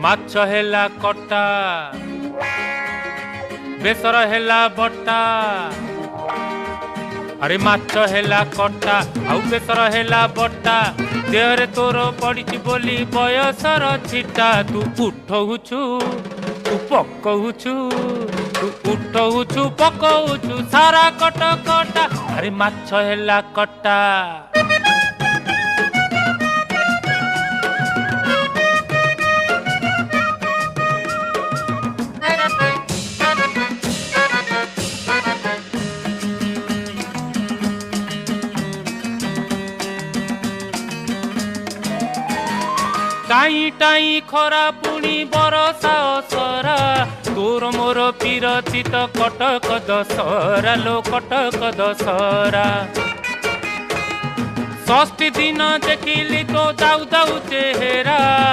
ମାଛ ହେଲା କଟା ବେସର ହେଲା ବଟା ଆରେ ମାଛ ହେଲା କଟା ଆଉ ବେସର ହେଲା ବଟା ଦେହରେ ତୋର ପଡ଼ିଛି ବୋଲି ବୟସର ଛିଟା ତୁ ଉଠଉଛୁ ତୁ ପକଉଛୁ ତୁ ଉଠଉଛୁ ପକଉଛୁ ସାରା କଟ କଟା ଆରେ ମାଛ ହେଲା କଟା টাই টাই খরা পুଣି বরষা অসরা তোর মোর পিরচিত কটক দশরা লো কটক দশরা ষষ্ঠী দিন দেখিলি তো দাউ দাউ চেহেরা